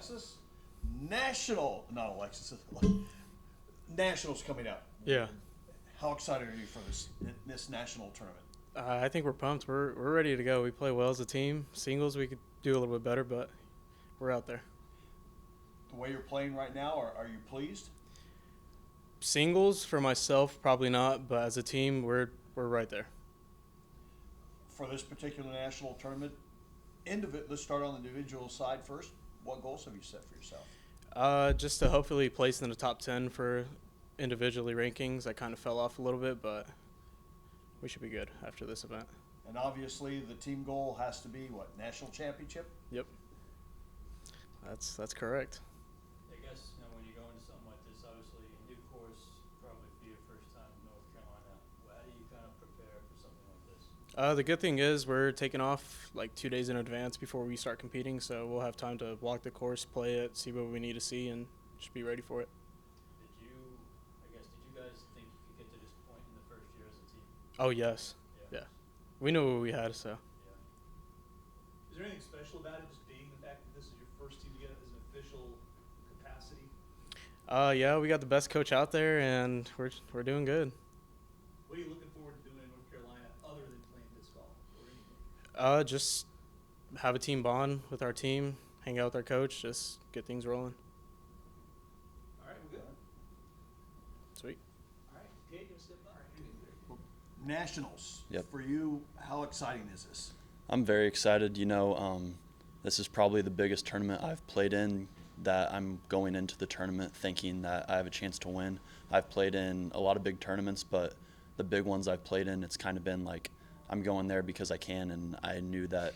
Alexis, Nationals coming up. Yeah. How excited are you for this national tournament? I think we're pumped. We're ready to go. We play well as a team. Singles, we could do a little bit better, but we're out there. The way you're playing right now, are you pleased? Singles, for myself, probably not, but as a team, we're right there. For this particular national tournament, let's start on the individual side first. What goals have you set for yourself? Just to hopefully place in the top 10 for individually rankings. I kind of fell off a little bit, but we should be good after this event. And obviously, the team goal has to be what? National championship? Yep. That's correct. I guess when you go into something like this, obviously a new course, probably for your first time in North Carolina. How do you kind of prepare for something like this? The good thing is we're taking off like 2 days in advance before we start competing, so we'll have time to walk the course, play it, see what we need to see, and just be ready for it. Did you guys think you could get to this point in the first year as a team? Oh, yes. Yeah. We knew what we had, so. Yeah. Is there anything special about it, just being the fact that this is your first team together as an official capacity? Yeah, we got the best coach out there, and we're doing good. What are you looking forward to doing in North Carolina other than playing disc golf or anything? Just have a team bond with our team, hang out with our coach, just get things rolling. All right, we're good. Sweet. All right, Cade, you step up. Nationals. Yep. For you, how exciting is this? I'm very excited. This is probably the biggest tournament I've played in, that I'm going into the tournament thinking that I have a chance to win. I've played in a lot of big tournaments, but the big ones I've played in, it's kind of been like I'm going there because I can, and I knew that,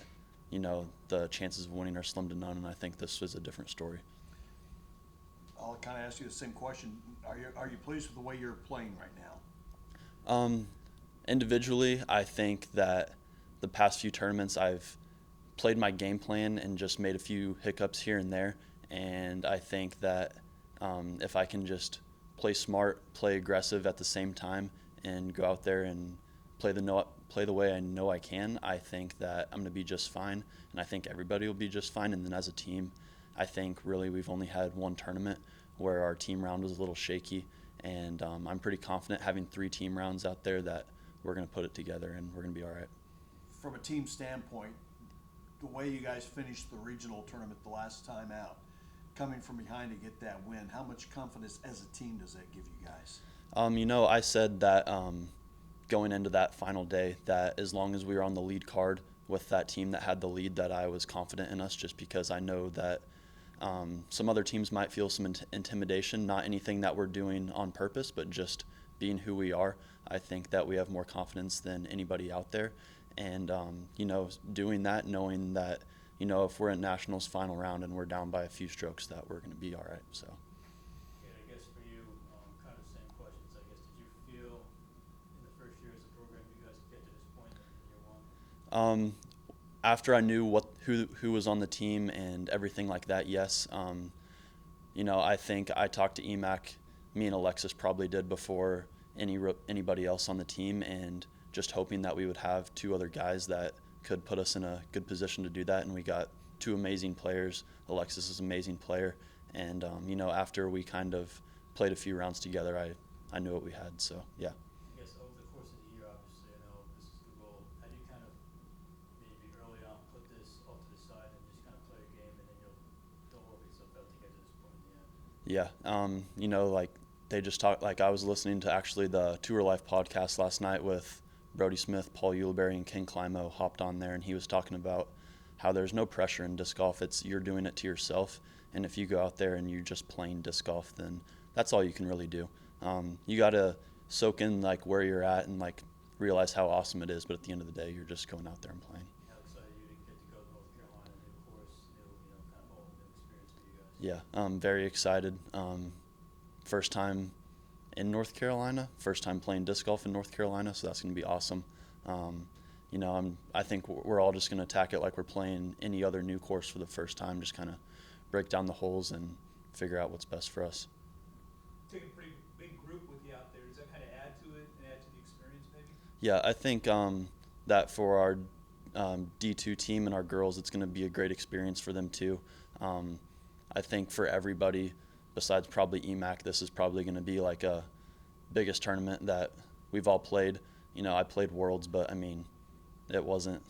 the chances of winning are slim to none, and I think this was a different story. I'll kind of ask you the same question. Are you pleased with the way you're playing right now? Individually, I think that the past few tournaments I've played my game plan and just made a few hiccups here and there, and I think that if I can just play smart, play aggressive at the same time, and go out there and play the way I know I can, I think that I'm going to be just fine, and I think everybody will be just fine. And then as a team, I think really we've only had one tournament where our team round was a little shaky, and I'm pretty confident having 3 team rounds out there that we're going to put it together and we're going to be all right. From a team standpoint, the way you guys finished the regional tournament the last time out, coming from behind to get that win, how much confidence as a team does that give you guys? I said that going into that final day, that as long as we were on the lead card with that team that had the lead, that I was confident in us, just because I know that some other teams might feel some intimidation, not anything that we're doing on purpose, but just being who we are. I think that we have more confidence than anybody out there. And, doing that, knowing that, if we're in Nationals final round and we're down by a few strokes, that we're going to be all right. So. Okay, I guess for you, kind of the same questions. I guess, did you feel in the first year as a program you guys could get to this point in year one? After I knew who was on the team and everything like that, yes. I think I talked to EMAC, me and Alexis probably did before anybody else on the team, and just hoping that we would have 2 other guys that could put us in a good position to do that. And we got 2 amazing players. Alexis is an amazing player. And, after we kind of played a few rounds together, I knew what we had. So, yeah. I guess over the course of the year, obviously, I know this is the goal. How do you kind of maybe early on put this off to the side and just kind of play a game, and then you'll work yourself out to get to this point in the end? Yeah. They just talked, I was listening to actually the Tour Life podcast last night with Brody Smith, Paul Uleberry, and Ken Climo hopped on there, and he was talking about how there's no pressure in disc golf. You're doing it to yourself, and if you go out there and you're just playing disc golf, then that's all you can really do. You got to soak in where you're at and realize how awesome it is, but at the end of the day, you're just going out there and playing. How excited are you to get to go to North Carolina, new course, kind of whole new experience for you guys? Yeah, I'm very excited. First time in North Carolina, first time playing disc golf in North Carolina, so that's going to be awesome. I think we're all just going to attack it like we're playing any other new course for the first time, just kind of break down the holes and figure out what's best for us. Take a pretty big group with you out there. Does that kind of add to it and add to the experience maybe? Yeah, I think that for our D2 team and our girls, it's going to be a great experience for them too. I think for everybody, besides probably EMAC, this is probably going to be like a biggest tournament that we've all played. You know, I played Worlds, but I mean, it wasn't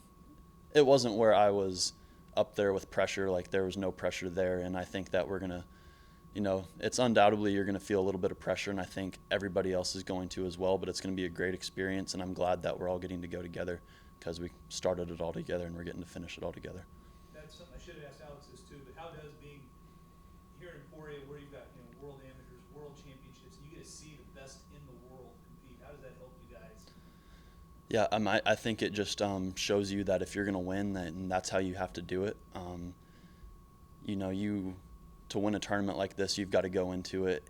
where I was up there with pressure. Like, there was no pressure there, and I think that we're gonna, you know, it's undoubtedly you're gonna feel a little bit of pressure, and I think everybody else is going to as well. But it's gonna be a great experience, and I'm glad that we're all getting to go together because we started it all together and we're getting to finish it all together. That's something I should have asked Alexis too, but how does being here in Emporia, where you've got, you know, world amateurs, world championships, and you get to see the best in the world compete, how does that help you guys? Yeah, I think it just shows you that if you're going to win, then that's how you have to do it. You know, to win a tournament like this, you've got to go into it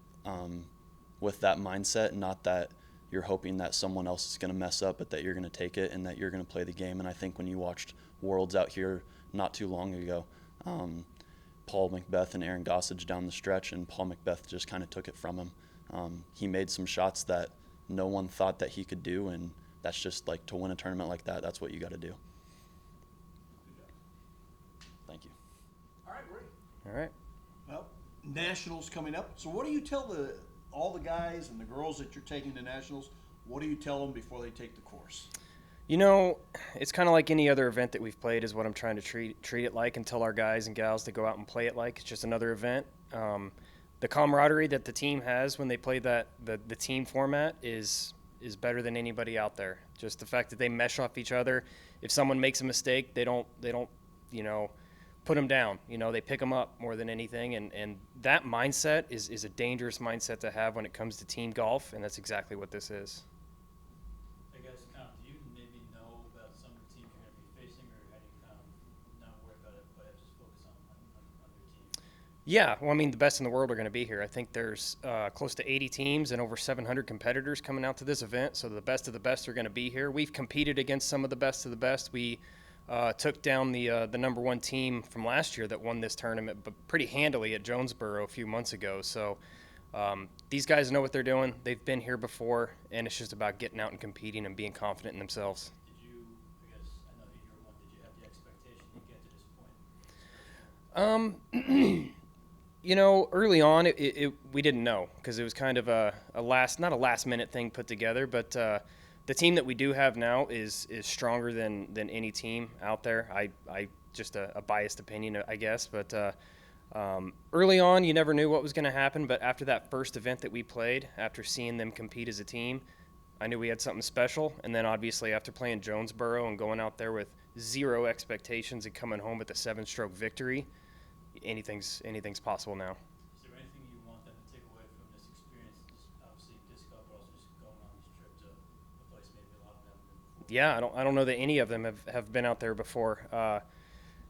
with that mindset, not that you're hoping that someone else is going to mess up, but that you're going to take it and that you're going to play the game. And I think when you watched Worlds out here not too long ago, Paul Macbeth and Aaron Gossage down the stretch, and Paul Macbeth just kind of took it from him. He made some shots that no one thought that he could do, and that's just like, to win a tournament like that, that's what you got to do. Good job. Thank you. All right, great. All right. Well, nationals coming up. So what do you tell all the guys and the girls that you're taking to nationals? What do you tell them before they take the course? You know, it's kind of like any other event that we've played is what I'm trying to treat it like, and tell our guys and gals to go out and play it like it's just another event. The camaraderie that the team has when they play the team format is better than anybody out there. Just the fact that they mesh off each other. If someone makes a mistake, they don't you know, put them down. You know, they pick them up more than anything, and that mindset is a dangerous mindset to have when it comes to team golf, and that's exactly what this is. Hey guys, do you maybe know about some of the teams you're going to be facing, or how do you not worry about it, but just focus on your team? Yeah, well, I mean, the best in the world are going to be here. I think there's close to 80 teams and over 700 competitors coming out to this event, so the best of the best are going to be here. We've competed against some of the best. We took down the #1 team from last year that won this tournament, but pretty handily at Jonesboro a few months ago. So these guys know what they're doing. They've been here before, and it's just about getting out and competing and being confident in themselves. Did you, I guess, I know that you're one, did you have the expectation to get to this point? You know, early on, we didn't know, because it was kind of not a last minute thing put together, but the team that we do have now is stronger than any team out there. I just a biased opinion, I guess, but early on, you never knew what was going to happen. But after that first event that we played, after seeing them compete as a team, I knew we had something special. And then obviously after playing Jonesboro and going out there with zero expectations and coming home with a 7-stroke victory, anything's possible now. Is there anything you want them to take away from this experience? Just obviously disc golf, but also just going on this trip to a place maybe a lot of them haven't been before. Yeah, I don't know that any of them have been out there before.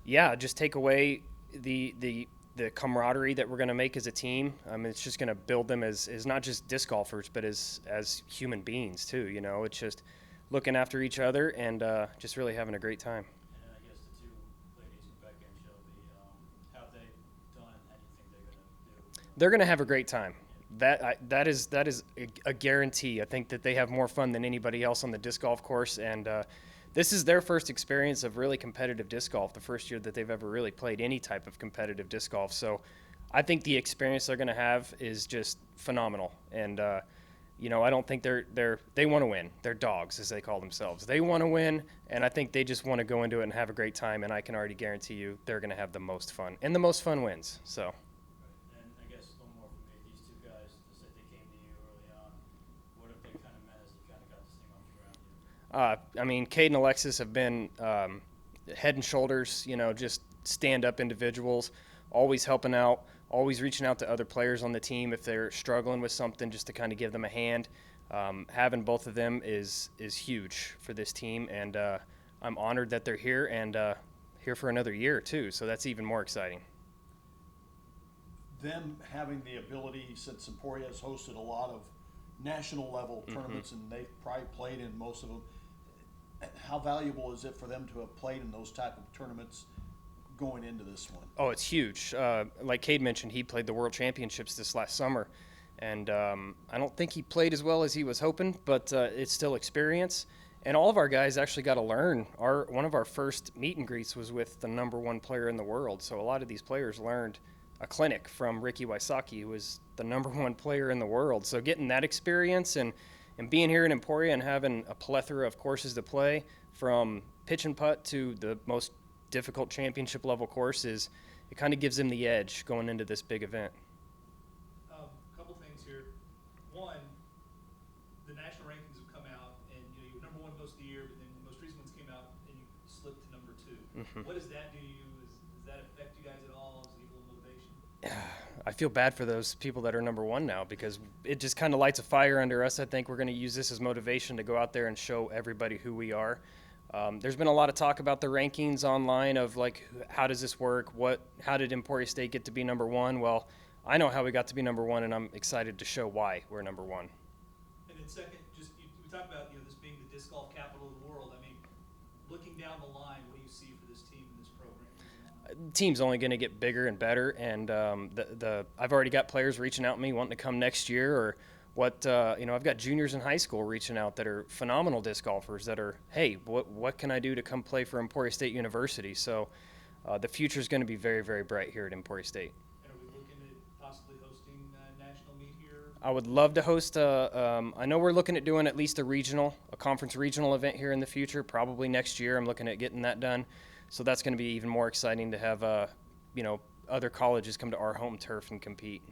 Yeah, just take away the camaraderie that we're going to make as a team. It's just going to build them as not just disc golfers, but as human beings too. You know, it's just looking after each other and just really having a great time. And then I guess the two ladies, Rebecca and Shelby, how have they done? How do you think they're going to do? They're going to have a great time. That is a guarantee. I think that they have more fun than anybody else on the disc golf course, and this is their first experience of really competitive disc golf, the first year that they've ever really played any type of competitive disc golf. So I think the experience they're going to have is just phenomenal. And you know, I don't think they want to win. They're dogs, as they call themselves. They want to win, and I think they just want to go into it and have a great time, and I can already guarantee you they're going to have the most fun, and the most fun wins. So. Right. And I guess one more from me. These two guys that said they came to you early on. What have they kind of meant as you kind of got this thing off the ground? I mean, Cade and Alexis have been head and shoulders, you know, just stand-up individuals, always helping out, always reaching out to other players on the team if they're struggling with something, just to kind of give them a hand. Having both of them is huge for this team, and I'm honored that they're here and here for another year too. So that's even more exciting. Them having the ability, since Emporia has hosted a lot of national level tournaments, and they've probably played in most of them, how valuable is it for them to have played in those type of tournaments going into this one? Oh, it's huge. Like Cade mentioned, he played the World Championships this last summer, and I don't think he played as well as he was hoping, but it's still experience. And all of our guys actually got to learn. One of our first meet and greets was with the #1 player in the world, so a lot of these players learned a clinic from Ricky Wysocki, who was the #1 player in the world. So getting that experience and being here in Emporia and having a plethora of courses to play, from pitch and putt to the most difficult championship level courses, it kind of gives them the edge going into this big event. Couple things here. One, the national rankings have come out, and you were #1 most of the year, but then the most recent ones came out, and you slipped to #2. What does that do to you? Does that affect you guys at all? Does it give a little motivation? I feel bad for those people that are #1 now, because it just kind of lights a fire under us. I think we're going to use this as motivation to go out there and show everybody who we are. There's been a lot of talk about the rankings online of like, how does this work? How did Emporia State get to be #1? Well, I know how we got to be #1, and I'm excited to show why we're #1. And then second, just we talked about this being the disc golf capital of the world. I mean, looking down the line, what do you see for this team and this program? Team's only going to get bigger and better, and I've already got players reaching out to me wanting to come next year, or I've got juniors in high school reaching out that are phenomenal disc golfers that are, hey, what can I do to come play for Emporia State University? So the future is going to be very, very bright here at Emporia State. And are we looking at possibly hosting a national meet here? I would love to host I know we're looking at doing at least a conference regional event here in the future, probably next year. I'm looking at getting that done. So that's going to be even more exciting to have, other colleges come to our home turf and compete.